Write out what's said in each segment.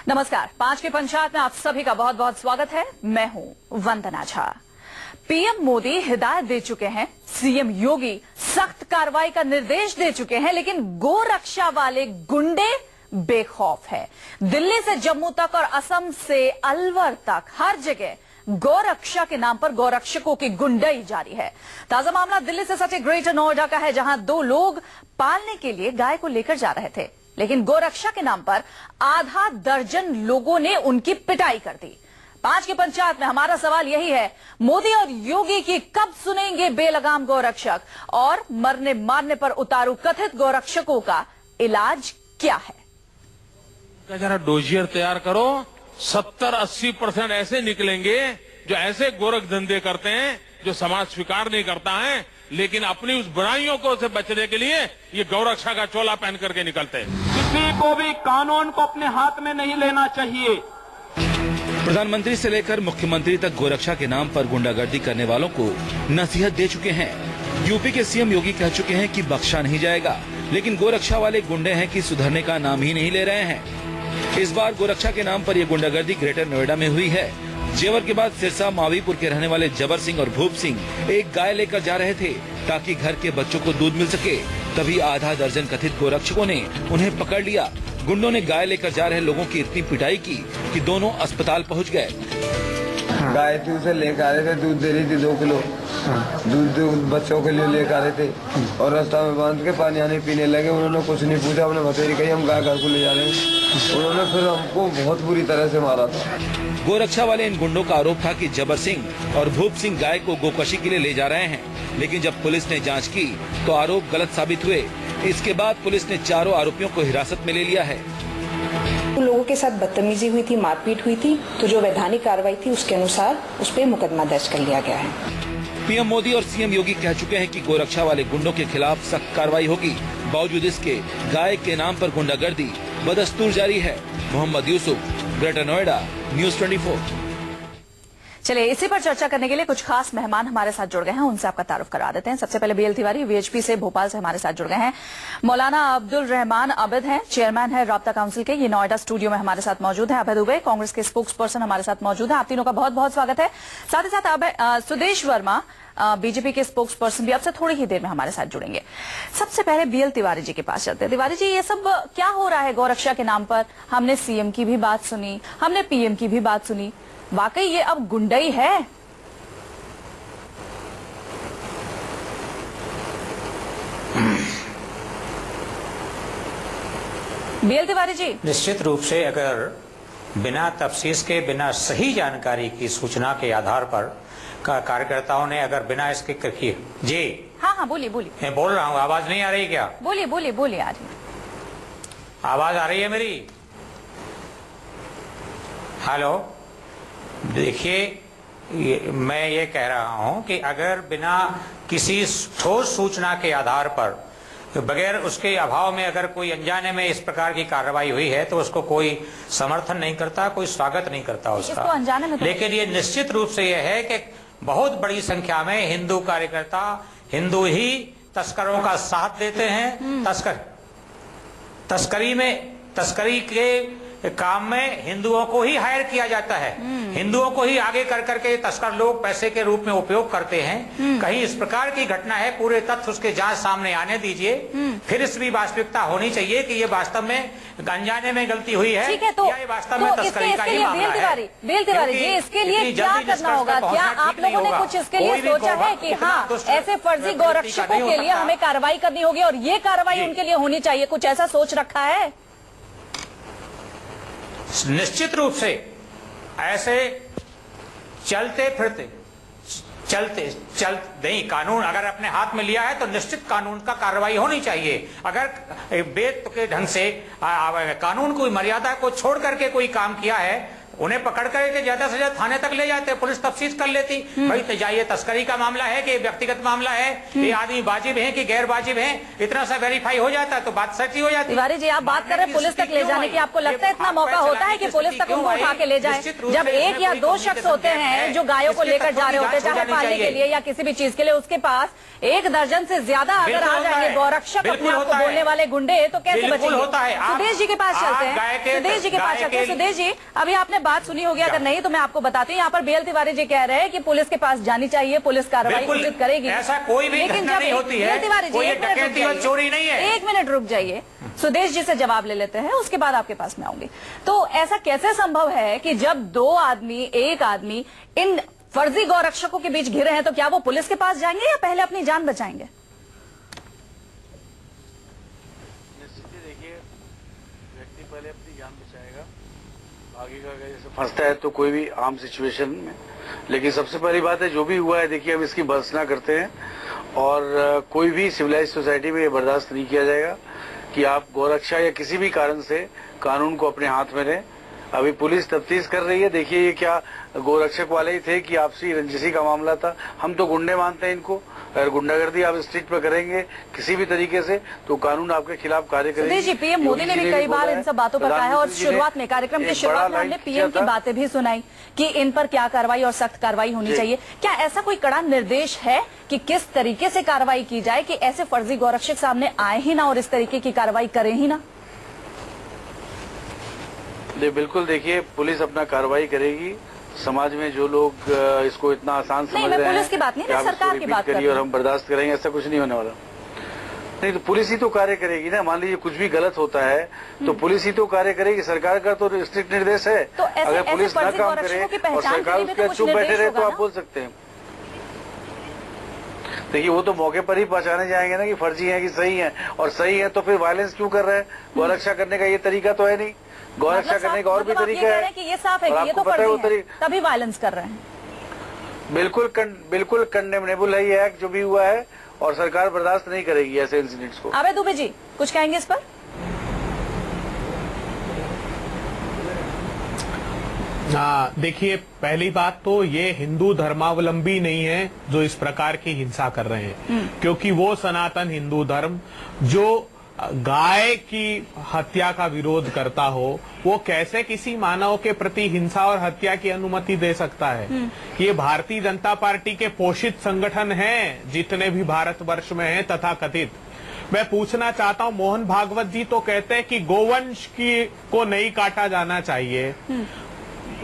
नमस्कार, 5 के पंचायत में आप सभी का बहुत बहुत स्वागत है। मैं हूं वंदना झा। पीएम मोदी हिदायत दे चुके हैं, सीएम योगी सख्त कार्रवाई का निर्देश दे चुके हैं, लेकिन गोरक्षा वाले गुंडे बेखौफ है। दिल्ली से जम्मू तक और असम से अलवर तक हर जगह गौरक्षा के नाम पर गौरक्षकों की गुंडाई जारी है। ताजा मामला दिल्ली से सटे ग्रेटर नोएडा का है, जहां 2 लोग पालने के लिए गाय को लेकर जा रहे थे, लेकिन गोरक्षा के नाम पर आधा दर्जन लोगों ने उनकी पिटाई कर दी। 5 की पंचायत में हमारा सवाल यही है, मोदी और योगी की कब सुनेंगे बेलगाम गौरक्षक, और मरने मारने पर उतारू कथित गौरक्षकों का इलाज क्या है? जरा डोजियर तैयार करो, 70-80% ऐसे निकलेंगे जो ऐसे गोरख धंधे करते हैं जो समाज स्वीकार नहीं करता है, लेकिन अपनी उस बुराइयों को से बचने के लिए ये गौरक्षा का चोला पहन करके निकलते हैं। किसी को भी कानून को अपने हाथ में नहीं लेना चाहिए। प्रधानमंत्री से लेकर मुख्यमंत्री तक गोरक्षा के नाम पर गुंडागर्दी करने वालों को नसीहत दे चुके हैं। यूपी के सीएम योगी कह चुके हैं कि बख्शा नहीं जाएगा, लेकिन गोरक्षा वाले गुंडे हैं कि सुधरने का नाम ही नहीं ले रहे हैं। इस बार गोरक्षा के नाम पर ये गुंडागर्दी ग्रेटर नोएडा में हुई है। जेवर के बाद सिरसा मावीपुर के रहने वाले जबर सिंह और भूप सिंह एक गाय लेकर जा रहे थे ताकि घर के बच्चों को दूध मिल सके। तभी आधा दर्जन कथित गोरक्षकों ने उन्हें पकड़ लिया। गुंडों ने गाय लेकर जा रहे लोगों की इतनी पिटाई की कि दोनों अस्पताल पहुंच गए। गाय थी, उसे लेकर आ रहे थे, दूध दे रही थी 2 किलो दूध बच्चों के लिए लेकर आ रहे थे, और रास्ता में बांध के पानी आने पीने लगे। उन्होंने कुछ नहीं पूछा, अपने भतेरी कही हम गाय घर को ले जा रहे हैं। उन्होंने फिर हमको बहुत बुरी तरह से मारा था। गोरक्षा वाले इन गुंडों का आरोप था कि जबर सिंह और भूप सिंह गाय को गोकशी के लिए ले जा रहे हैं, लेकिन जब पुलिस ने जांच की तो आरोप गलत साबित हुए। इसके बाद पुलिस ने चारों आरोपियों को हिरासत में ले लिया है। लोगों के साथ बदतमीजी हुई थी, मारपीट हुई थी, तो जो वैधानिक कार्रवाई थी उसके अनुसार उस पर मुकदमा दर्ज कर लिया गया है। पीएम मोदी और सीएम योगी कह चुके हैं कि गोरक्षा वाले गुंडों के खिलाफ सख्त कार्रवाई होगी। बावजूद इसके गाय के नाम पर गुंडागर्दी बदस्तूर जारी है। Mohammad Yusuf, Greater Noida, news 24। चलिए, इसी पर चर्चा करने के लिए कुछ खास मेहमान हमारे साथ जुड़ गए हैं, उनसे आपका तारुफ करा देते हैं। सबसे पहले बीएल तिवारी वीएचपी से भोपाल से हमारे साथ जुड़ गए हैं। मौलाना अब्दुल रहमान अबद हैं, चेयरमैन है राब्ता काउंसिल के, ये नोएडा स्टूडियो में हमारे साथ मौजूद है। अभय दुबे कांग्रेस के स्पोक्स पर्सन हमारे साथ मौजूद है। आप तीनों का बहुत बहुत स्वागत है। साथ ही साथ सुदेश वर्मा बीजेपी के स्पोक्स पर्सन भी आपसे थोड़ी ही देर में हमारे साथ जुड़ेंगे। सबसे पहले बीएल तिवारी जी के पास चलते हैं। तिवारी जी, ये सब क्या हो रहा है गौरक्षा के नाम पर? हमने सीएम की भी बात सुनी, हमने पीएम की भी बात सुनी, वाकई ये अब गुंडई है? बीएल तिवारी जी, निश्चित रूप से अगर बिना तफसीस के, बिना सही जानकारी की सूचना के आधार पर कार्यकर्ताओं ने अगर बिना इसके किए जी। हाँ, बोलिए बोलिए। मैं बोल रहा हूँ, आवाज नहीं आ रही क्या? बोलिए बोलिए बोलिए। आ रही आवाज आ रही है मेरी? हेलो, देखिए, मैं ये कह रहा हूँ कि अगर बिना किसी ठोस सूचना के आधार पर, बगैर उसके अभाव में अगर कोई अनजाने में इस प्रकार की कार्रवाई हुई है तो उसको कोई समर्थन नहीं करता, कोई स्वागत नहीं करता उसका। अनजाने में लेकिन ये निश्चित रूप से यह है कि बहुत बड़ी संख्या में हिंदू कार्यकर्ता, हिंदू ही तस्करों का साथ देते हैं। तस्करी के काम में हिंदुओं को ही हायर किया जाता है, हिंदुओं को ही आगे कर करके तस्कर लोग पैसे के रूप में उपयोग करते हैं। कहीं इस प्रकार की घटना है, पूरे तथ्य उसके जांच सामने आने दीजिए, फिर इसकी वास्तविकता होनी चाहिए कि ये वास्तव में अनजाने में गलती हुई है, ठीक है, तो, या ये वास्तव में तस्करी का ही मामला है। बेल तिवारी जी, इसके लिए क्या करना होगा? क्या आप लोगों ने कुछ इसके लिए सोचा है कि हाँ, ऐसे फर्जी गौरक्षकों के लिए हमें कार्रवाई करनी होगी और ये कार्रवाई उनके लिए होनी चाहिए? कुछ ऐसा सोच रखा है? निश्चित रूप से ऐसे चलते नहीं, कानून अगर अपने हाथ में लिया है तो निश्चित कानून का कार्रवाई होनी चाहिए। अगर बेत के ढंग से कानून की मर्यादा को छोड़ करके कोई काम किया है उन्हें पकड़ करके ज्यादा से ज्यादा थाने तक ले जाते, पुलिस तफ्तीश कर लेती। भाई तो ये तस्करी का मामला है कि व्यक्तिगत मामला है, ये आदमी वाजिब है कि गैर वाजिब है, इतना सा वेरीफाई हो जाता तो बात सच्ची हो जाती। तिवारी जी, आप बात कर रहे हैं पुलिस तक ले जाने की, आपको लगता है इतना मौका होता है कि पुलिस तक उनको उठा के ले जाए? जब एक या दो शख्स होते हैं जो गायों को लेकर जा रहे होते हैं, चाहे पालने के लिए या किसी भी चीज के लिए, उसके पास एक दर्जन से ज्यादा अगर आ जाएंगे गौरक्षक अपने आप को बोलने वाले गुंडे, तो कैसे बचेंगे? सुदेश जी के पास चलते हैं, सुदेश जी के पास चलते हैं। सुदेश जी, अभी आपने बात सुनी होगी, अगर नहीं तो मैं आपको बताती हूँ। यहाँ पर BL तिवारी जी कह रहे हैं कि पुलिस के पास जानी चाहिए, पुलिस कार्रवाई उचित करेगी। ऐसा कोई भी घटना नहीं होती है, तिवारी जी चोरी नहीं है। 1 मिनट रुक जाइए, सुदेश जी से जवाब ले लेते हैं, उसके बाद आपके पास में आऊंगी। तो ऐसा कैसे संभव है कि जब एक आदमी इन फर्जी गौरक्षकों के बीच घिरे हैं, तो क्या वो पुलिस के पास जाएंगे या पहले अपनी जान बचाएंगे? देखिए, व्यक्ति पहले अपनी जान बचाएगा, आगे का जैसे फंसता है तो कोई भी आम सिचुएशन में। लेकिन सबसे पहली बात है, जो भी हुआ है देखिए हम इसकी भर्त्सना करते हैं और कोई भी सिविलाइज सोसाइटी में ये बर्दाश्त नहीं किया जाएगा कि आप गौरक्षा या किसी भी कारण से कानून को अपने हाथ में लें। अभी पुलिस तफ्तीश कर रही है, देखिए ये क्या गोरक्षक वाले ही थे कि आपसी रंजिशी का मामला था। हम तो गुंडे मानते हैं इनको, अगर गुंडागर्दी आप स्ट्रीट पर करेंगे किसी भी तरीके से तो कानून आपके खिलाफ कार्य करेगा। जी, PM मोदी ने भी कई बार इन सब बातों पर कहा है और शुरुआत में, कार्यक्रम की शुरुआत में हमने PM की बातें भी सुनाई कि इन पर क्या कार्रवाई और सख्त कार्रवाई होनी चाहिए। क्या ऐसा कोई कड़ा निर्देश है कि किस तरीके से कार्रवाई की जाए कि ऐसे फर्जी गौरक्षक सामने आए ही ना और इस तरीके की कार्रवाई करें ही ना? बिल्कुल, देखिए पुलिस अपना कार्रवाई करेगी। समाज में जो लोग इसको इतना आसान समझ रहे हैं, पुलिस की बात नहीं, सरकार की बात करिए और हम बर्दाश्त करेंगे, ऐसा कुछ नहीं होने वाला। नहीं तो पुलिस ही तो कार्य करेगी ना। मान लीजिए कुछ भी गलत होता है तो पुलिस ही तो कार्य करेगी, सरकार का तो स्ट्रिक्ट निर्देश है। तो अगर पुलिस न काम करे और सरकार उसके चुप बैठे रहे तो आप बोल सकते हैं। देखिए वो तो मौके पर ही पहचाने जाएंगे ना कि फर्जी है कि सही है, और सही है तो फिर वायलेंस क्यों कर रहे हैं? गौरक्षा करने का ये तरीका तो है नहीं, गौरक्षा करने का और भी तरीका है कि ये साफ है कि ये तो फर्जी है, तभी वायलेंस कर रहे हैं। बिल्कुल कंडेमनेबल है ये एक्ट जो भी हुआ है और सरकार बर्दाश्त नहीं करेगी ऐसे इंसिडेंट्स को। अबे दुबे जी कुछ कहेंगे इस पर? देखिए, पहली बात तो ये हिंदू धर्मावलंबी नहीं है जो इस प्रकार की हिंसा कर रहे हैं, क्योंकि वो सनातन हिंदू धर्म जो गाय की हत्या का विरोध करता हो, वो कैसे किसी मानव के प्रति हिंसा और हत्या की अनुमति दे सकता है? ये भारतीय जनता पार्टी के पोषित संगठन हैं जितने भी भारतवर्ष में हैं तथा कथित। मैं पूछना चाहता हूं, मोहन भागवत जी तो कहते हैं कि गोवंश को नहीं काटा जाना चाहिए।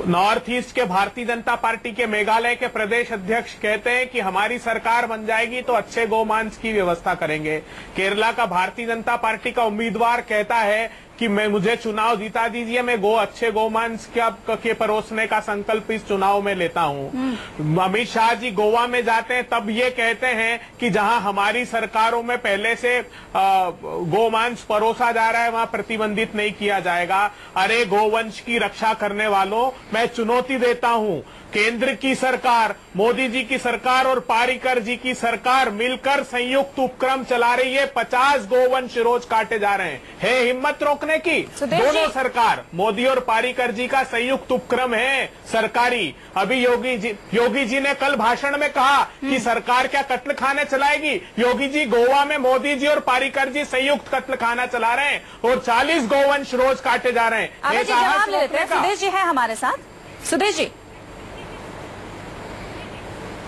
नॉर्थ ईस्ट के भारतीय जनता पार्टी के मेघालय के प्रदेश अध्यक्ष कहते हैं कि हमारी सरकार बन जाएगी तो अच्छे गोमांस की व्यवस्था करेंगे। केरला का भारतीय जनता पार्टी का उम्मीदवार कहता है कि मुझे चुनाव जीता दीजिए, मैं अच्छे गोमांस के परोसने का संकल्प इस चुनाव में लेता हूं। अमित शाह जी गोवा में जाते हैं तब ये कहते हैं कि जहां हमारी सरकारों में पहले से गोमांस परोसा जा रहा है वहां प्रतिबंधित नहीं किया जाएगा। अरे गोवंश की रक्षा करने वालों, मैं चुनौती देता हूं, केंद्र की सरकार, मोदी जी की सरकार और पारीकर जी की सरकार मिलकर संयुक्त उपक्रम चला रही है। 50 गोवंश रोज काटे जा रहे हैं। है हिम्मत रोकने की? दोनों सरकार, मोदी और पारीकर जी का संयुक्त उपक्रम है सरकारी। अभी योगी जी ने कल भाषण में कहा कि सरकार क्या कत्ल खाने चलाएगी। योगी जी गोवा में मोदी जी और पारीकर जी संयुक्त कत्ल खाना चला रहे हैं और 40 गोवंश रोज काटे जा रहे हैं। जवाब ले लेते हैं। सुदेश जी है हमारे साथ। सुदेश जी,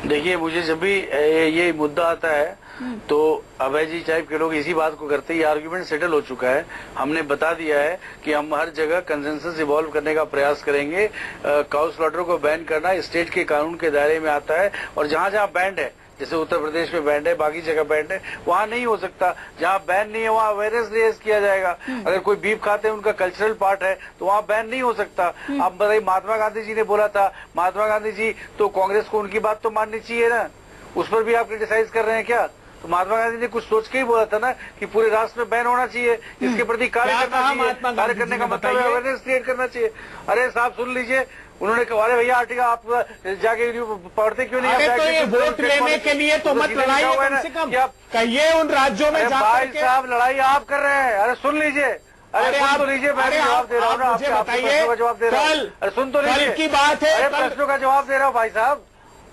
देखिए मुझे जब भी ये मुद्दा आता है तो अभय जी टाइप के लोग इसी बात को करते हैं। ये आर्गुमेंट सेटल हो चुका है, हमने बता दिया है कि हम हर जगह कंसेंसस इवॉल्व करने का प्रयास करेंगे। काउ स्लॉटर को बैन करना स्टेट के कानून के दायरे में आता है और जहां जहां बैंड है, जैसे उत्तर प्रदेश में बैंड है, बाकी जगह बैंड है, वहां नहीं हो सकता। जहां बैन नहीं है वहां अवेयरनेस रेज किया जाएगा। अगर कोई बीफ खाते हैं, उनका कल्चरल पार्ट है, तो वहां बैन नहीं हो सकता। आप बताइए, महात्मा गांधी जी ने बोला था, महात्मा गांधी जी तो कांग्रेस को उनकी बात तो माननी चाहिए ना, उस पर भी आप क्रिटिसाइज कर रहे हैं क्या? तो महात्मा गांधी ने कुछ सोच के ही बोला था ना कि पूरे राष्ट्र में बैन होना चाहिए, इसके प्रति कार्य करना चाहिए। कार्य करने का मतलब है अवेयरनेस क्रिएट करना चाहिए। अरे साहब सुन लीजिए, उन्होंने कहा अरे भैया आर्टिकल आप जाके पढ़ते क्यों नहीं? तो ये वोट लेने के लिए तो मत लड़ाइए, कम से कम कहिए उन राज्यों में। भाई साहब लड़ाई आप कर रहे हैं। अरे सुन लीजिए, अरे सुन तो लीजिए, मैं जवाब दे रहा हूँ ना, आपके प्रश्नों का जवाब दे रहा हूँ। अरे सुन तो लीजिए, की बात है, अरे प्रश्नों का जवाब दे रहा हूँ भाई साहब।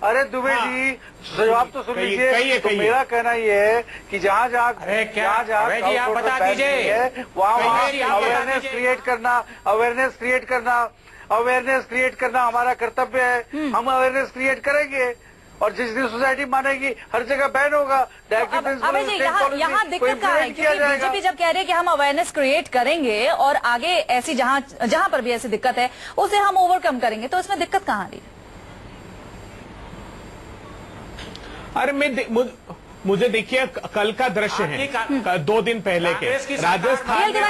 अरे दुबे जी जवाब तो सुन लीजिए। तो मेरा कहना ये है कि जहाँ जहाँ आप बता दीजिए, वहाँ अवेयरनेस क्रिएट करना हमारा कर्तव्य है। हम अवेयरनेस क्रिएट करेंगे और जिस दिन सोसाइटी मानेगी हर जगह बैन होगा। यहाँ दिक्कत कहाँ है? क्योंकि बीजेपी जब कह रही है कि हम अवेयरनेस क्रिएट करेंगे और आगे ऐसी जहाँ पर भी ऐसी दिक्कत है उसे हम ओवरकम करेंगे, तो इसमें दिक्कत कहाँ आ रही है? अरे मुझे देखिए कल का दृश्य है, 2 दिन पहले के राजस्थान में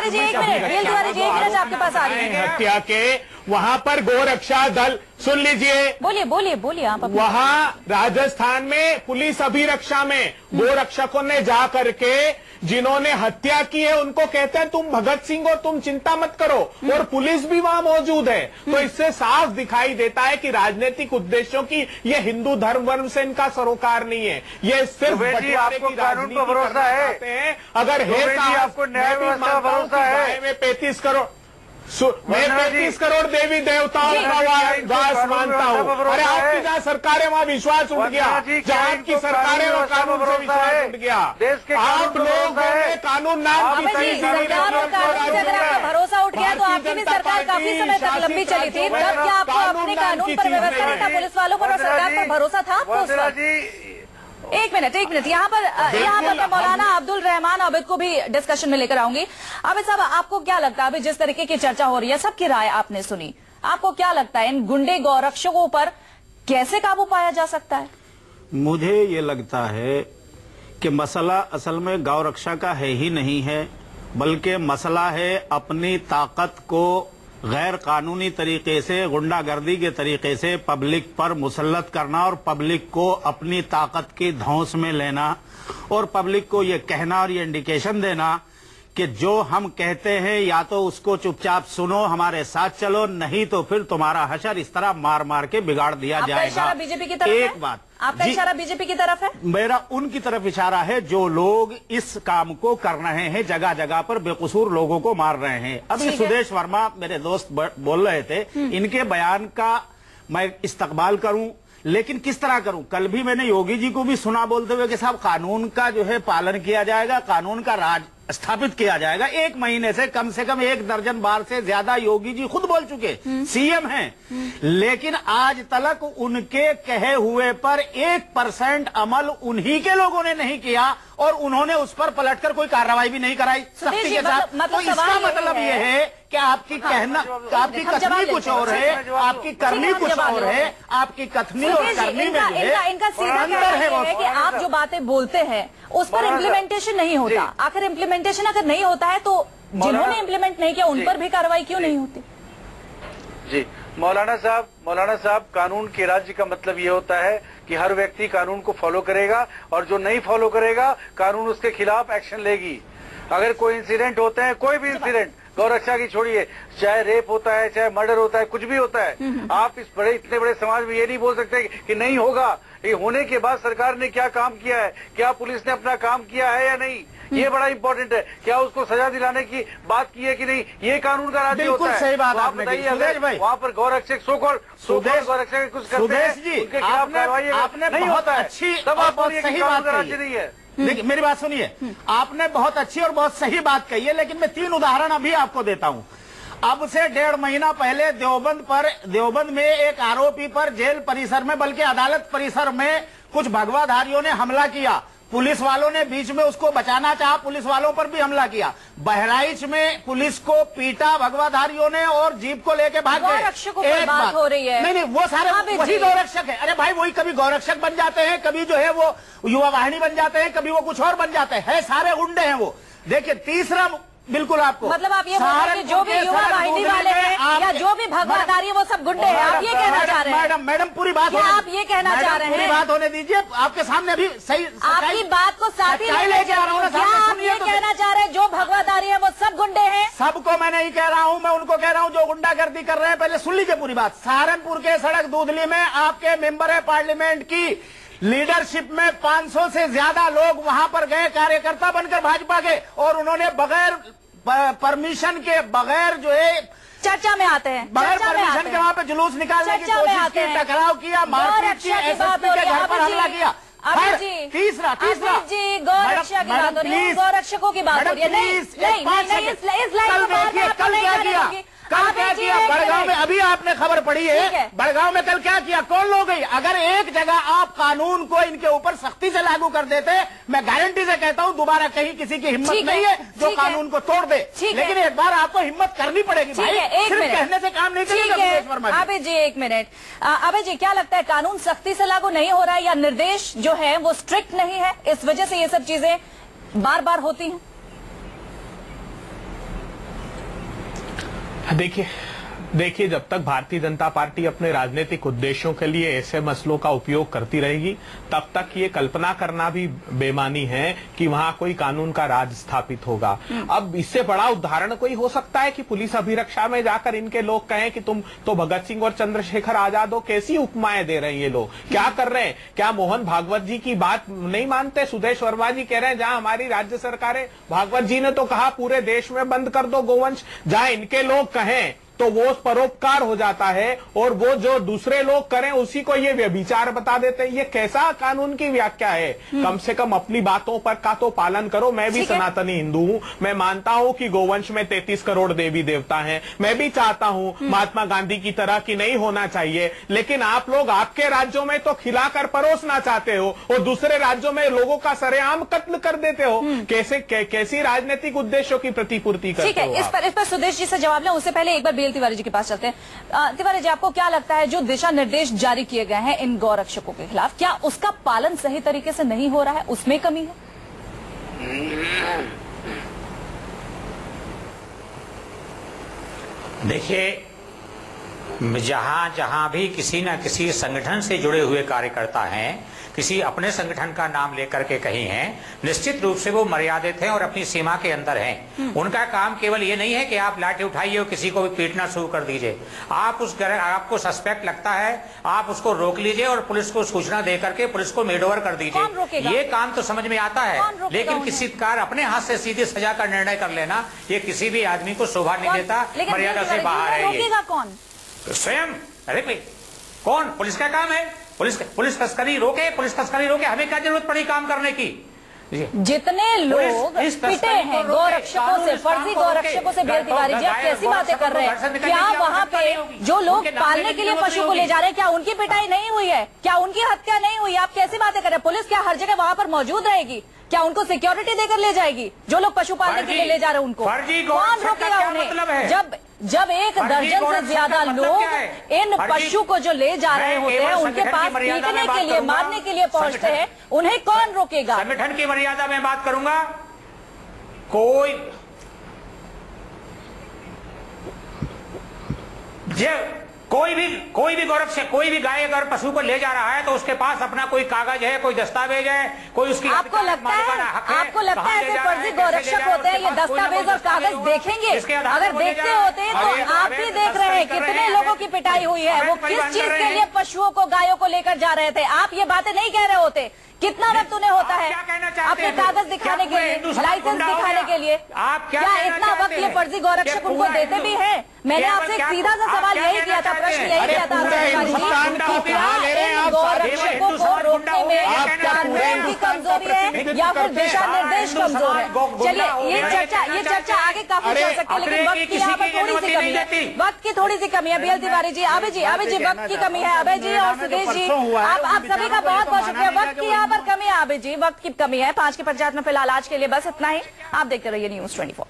आपके पास आ रही है हत्या के, वहां पर गोरक्षा दल, सुन लीजिए, बोलिए आप। वहां राजस्थान में पुलिस अभिरक्षा में गोरक्षकों ने जा करके जिन्होंने हत्या की है उनको कहते हैं तुम भगत सिंह हो, तुम चिंता मत करो, और पुलिस भी वहां मौजूद है। तो इससे साफ दिखाई देता है कि राजनीतिक उद्देश्यों की ये हिंदू धर्म से इनका सरोकार नहीं है, ये सिर्फ आपको कानून पर भरोसा है। अगर है आपको न्याय व्यवस्था पर भरोसा है। मैं 35 करोड़ मैं 35 करोड़ देवी देवताओं का वास मानता हूँ। अरे आपकी जहाँ सरकार है वहाँ विश्वास उठ गया, जहाँ आपकी सरकार है वहाँ कानून से विश्वास उठ गया। आप लोग कानून नाम की सही भरोसा उठ गया तो आपकी भी सरकार काफी समय तक लंबी चली थी, तब क्या आपको अपने कानून पर व्यवस्था नहीं था, पुलिस वालों पर और सरकार पर भरोसा था आपको? एक मिनट यहाँ पर मैं मौलाना अब्दुल रहमान आबिद को भी डिस्कशन में लेकर आऊंगी। आबिद साहब, आपको क्या लगता है, अभी जिस तरीके की चर्चा हो रही है, सबकी राय आपने सुनी, आपको क्या लगता है इन गुंडे गौरक्षकों पर कैसे काबू पाया जा सकता है? मुझे ये लगता है कि मसला असल में गौरक्षा का है ही नहीं है, बल्कि मसला है अपनी ताकत को गैर कानूनी तरीके से, गुंडागर्दी के तरीके से पब्लिक पर मुसल्लत करना और पब्लिक को अपनी ताकत की धौंस में लेना, और पब्लिक को ये कहना और ये इंडिकेशन देना कि जो हम कहते हैं या तो उसको चुपचाप सुनो, हमारे साथ चलो, नहीं तो फिर तुम्हारा हशर इस तरह मार मार के बिगाड़ दिया जाएगा। इशारा बीजेपी की तरफ एक है? बात, आपका इशारा बीजेपी की तरफ है? मेरा उनकी तरफ इशारा है जो लोग इस काम को कर रहे हैं, जगह जगह पर बेकसूर लोगों को मार रहे हैं। अभी सुदेश वर्मा मेरे दोस्त बोल रहे थे, इनके बयान का मैं इस्तकबाल करूं, लेकिन किस तरह करूं? कल भी मैंने योगी जी को भी सुना बोलते हुए कि साहब कानून का जो है पालन किया जाएगा, कानून का राज स्थापित किया जाएगा। 1 महीने से कम 1 दर्जन बार से ज्यादा योगी जी खुद बोल चुके, सीएम हैं, लेकिन आज तक उनके कहे हुए पर 1% अमल उन्हीं के लोगों ने नहीं किया और उन्होंने उस पर पलटकर कोई कार्रवाई भी नहीं कराई सख्ती के साथ। तो इसका मतलब ये है कि आपकी कहना, आपकी कथनी कुछ और है, आपकी करनी कुछ और है, आपकी कथनी और करनी में जो है इनका सीधा कहना है कि आप जो बातें बोलते हैं उस पर इम्प्लीमेंटेशन नहीं होता। आखिर इम्प्लीमेंटेशन अगर नहीं होता है तो जिन्होंने इम्प्लीमेंट नहीं किया उन पर भी कार्रवाई क्यों नहीं होती? जी मौलाना साहब, कानून के राज्य का मतलब ये होता है कि हर व्यक्ति कानून को फॉलो करेगा और जो नहीं फॉलो करेगा कानून उसके खिलाफ एक्शन लेगी। अगर कोई इंसिडेंट होते हैं, कोई भी इंसिडेंट, गौरक्षा की छोड़िए, चाहे रेप होता है, चाहे मर्डर होता है, कुछ भी होता है, आप इस इतने बड़े समाज में ये नहीं बोल सकते कि नहीं होगा। ये होने के बाद सरकार ने क्या काम किया है, क्या पुलिस ने अपना काम किया है या नहीं, ये बड़ा इंपॉर्टेंट है। क्या उसको सजा दिलाने की बात की है कि नहीं, ये कानून का राज्य होता है। सही बात तो आप बताइए, वहाँ पर गौरक्षक गौरक्षक कुछ करते हैं, उनके खिलाफ कार्रवाई आपने नहीं होता है, तब आप बोलिए कि कानून का राज्य नहीं है। देखिए मेरी बात सुनिए, आपने बहुत अच्छी और बहुत सही बात कही है, लेकिन मैं 3 उदाहरण अभी आपको देता हूं। अब से 1.5 महीना पहले देवबंद में एक आरोपी पर जेल परिसर में, बल्कि अदालत परिसर में कुछ भगवाधारियों ने हमला किया। पुलिस वालों ने बीच में उसको बचाना चाहा, पुलिस वालों पर भी हमला किया। बहराइच में पुलिस को पीटा भगवाधारियों ने और जीप को लेके भाग गए। एक बात हो रही है, नहीं वो सारे वही गौरक्षक है। अरे भाई वही कभी गौरक्षक बन जाते हैं, कभी जो है वो युवा वाहिनी बन जाते हैं, कभी वो कुछ और बन जाते हैं, सारे गुंडे हैं वो। देखिए तीसरा बिल्कुल आपको मतलब आप ये बोल रहे हैं जो भी युवा वाहिनी वाले हैं या जो भी भगवाधारी है वो सब गुंडे हैं, आप ये कहना चाह रहे हैं? मैडम पूरी बात, आप ये कहना चाह रहे हैं? पूरी बात होने दीजिए, आपके सामने अभी सही आपकी बात को साथ ही लेके आ रहा हूँ। क्या आप ये कहना चाह रहे हैं जो भगवाधारी है वो सब गुंडे हैं? सबको मैं नहीं कह रहा हूँ, मैं उनको कह रहा हूँ जो गुंडागर्दी कर रहे हैं। पहले सुन लीजिए पूरी बात। सहारनपुर के सड़क दूधली में आपके मेंबर है पार्लियामेंट की लीडरशिप में 500 से ज्यादा लोग वहां पर गए, कार्यकर्ता बनकर भाजपा के, और उन्होंने बगैर परमिशन के बगैर जो है चर्चा में आते हैं, बगैर परमिशन के वहाँ पे जुलूस निकालने की कोशिश की, टकराव किया, मारपीट की, एसएसपी के घर पर हमला किया। तीसरा जी गौरक्षा की बात हो रही है, गौरक्षकों की बात हो रही है। कल क्या किया बड़गांव में? अभी आपने खबर पढ़ी है, बड़गांव में कल क्या किया, कौन लोग गई? अगर एक जगह आप कानून को इनके ऊपर सख्ती से लागू कर देते, मैं गारंटी से कहता हूं दोबारा कहीं किसी की हिम्मत नहीं है जो कानून को तोड़ दे। लेकिन एक बार आपको हिम्मत करनी पड़ेगी भाई, सिर्फ कहने से काम नहीं चलेगा। अबे जी एक मिनट, अबे जी क्या लगता है कानून सख्ती से लागू नहीं हो रहा है या निर्देश जो है वो स्ट्रिक्ट नहीं है, इस वजह से ये सब चीजें बार बार होती हैं? देखिए जब तक भारतीय जनता पार्टी अपने राजनीतिक उद्देश्यों के लिए ऐसे मसलों का उपयोग करती रहेगी तब तक ये कल्पना करना भी बेमानी है कि वहां कोई कानून का राज स्थापित होगा। अब इससे बड़ा उदाहरण कोई हो सकता है कि पुलिस अभिरक्षा में जाकर इनके लोग कहें कि तुम तो भगत सिंह और चंद्रशेखर आजाद हो। कैसी उपमाएं दे रहे हैं ये लोग, क्या कर रहे हैं? क्या मोहन भागवत जी की बात नहीं मानते? सुदेश वर्मा जी कह रहे हैं जहां हमारी राज्य सरकारें, भागवत जी ने तो कहा पूरे देश में बंद कर दो गोवंश, जहां इनके लोग कहें तो वो परोपकार हो जाता है और वो जो दूसरे लोग करें उसी को ये व्यभिचार बता देते हैं। ये कैसा कानून की व्याख्या है? कम से कम अपनी बातों पर का तो पालन करो। मैं भी सनातनी हिंदू हूं, मैं मानता हूं कि गोवंश में 33 करोड़ देवी देवता हैं। मैं भी चाहता हूं महात्मा गांधी की तरह की नहीं होना चाहिए, लेकिन आप लोग आपके राज्यों में तो खिलाकर परोसना चाहते हो और दूसरे राज्यों में लोगों का सरेआम कत्ल कर देते हो। कैसी राजनीतिक उद्देश्यों की प्रतिपूर्ति करते हो? इस पर सुदेश जी से जवाब लें उससे पहले एक बार तिवारी जी के पास चलते हैं। तिवारी जी आपको क्या लगता है जो दिशा निर्देश जारी किए गए हैं इन गौरक्षकों के खिलाफ, क्या उसका पालन सही तरीके से नहीं हो रहा है, उसमें कमी है? देखिए जहां जहां भी किसी न किसी संगठन से जुड़े हुए कार्यकर्ता हैं, किसी अपने संगठन का नाम लेकर के कहीं हैं, निश्चित रूप से वो मर्यादित हैं और अपनी सीमा के अंदर हैं। उनका काम केवल ये नहीं है कि आप लाठी उठाइए और किसी को भी पीटना शुरू कर दीजिए। आपको सस्पेक्ट लगता है, आप उसको रोक लीजिए और पुलिस को सूचना दे करके पुलिस को मेडओवर कर दीजिए। ये काम तो समझ में आता है, लेकिन किसी कार अपने हाथ से सीधी सजा का निर्णय कर लेना ये किसी भी आदमी को शोभा नहीं देता, मर्यादा से बाहर है ये। कौन? स्वयं। अरे कौन? पुलिस का काम है। पुलिस तस्करी रोके, हमें क्या जरूरत पड़ी काम करने की? जितने लोग पिटे हैं गौरक्षकों से, फर्जी गौरक्षकों से, बेल तिवारी जी आप कैसी बातें कर रहे हैं? क्या वहाँ पे जो लोग पालने के लिए पशु को ले जा रहे हैं, क्या उनकी पिटाई नहीं हुई है? क्या उनकी हत्या नहीं हुई? आप कैसी बातें कर रहे हैं? पुलिस क्या हर जगह वहाँ पर मौजूद रहेगी? क्या उनको सिक्योरिटी देकर ले जाएगी? जो लोग पशु पालने के लिए ले जा रहे हैं उनको कौन रोकेगा उन्हें? जब एक दर्जन से ज्यादा लोग इन पशु को जो ले जा रहे होते हैं उनके पास पीटने के लिए, मारने के लिए पहुंचते हैं, उन्हें कौन रोकेगा? संगठन की मर्यादा में बात करूंगा। कोई भी गौरक्षक, कोई भी गाय अगर पशु को ले जा रहा है तो उसके पास अपना कोई कागज है, कोई दस्तावेज है, कोई उसकी आपको लगता है ऐसे फर्जी गौरक्षक होते हैं ये दस्तावेज और कागज देखेंगे? अगर देखते होते तो आप भी देख रहे हैं कितने लोगों की पिटाई हुई है, वो किस चीज के लिए पशुओं को, गायों को लेकर जा रहे थे। आप ये बातें नहीं कह रहे होते। कितना वक्त उन्हें होता है अपने कागज दिखाने के लिए, लाइसेंस दिखाने के लिए? क्या इतना वक्त ये फर्जी गौरक्षक उनको देते भी हैं? मैंने आपसे एक सीधा सा सवाल यही किया था, प्रश्न यही किया था गौरक्षकों को रोकने में कानून की कमजोरी है या फिर दिशा निर्देश कमजोर है? चलिए ये चर्चा आगे काफी चल सकती है, लेकिन वक्त की यहाँ पर थोड़ी सी कमी है, वक्त की थोड़ी सी कमी है। बीएल तिवारी जी, अभय जी वक्त की कमी है। अभय जी और सुदेश जी आप सभी का बहुत बहुत शुक्रिया। वक्त की यहाँ पर कमी है अभय जी, वक्त की कमी है। 5 के 50 में फिलहाल आज के लिए बस इतना ही। आप देखते रहिए News 24।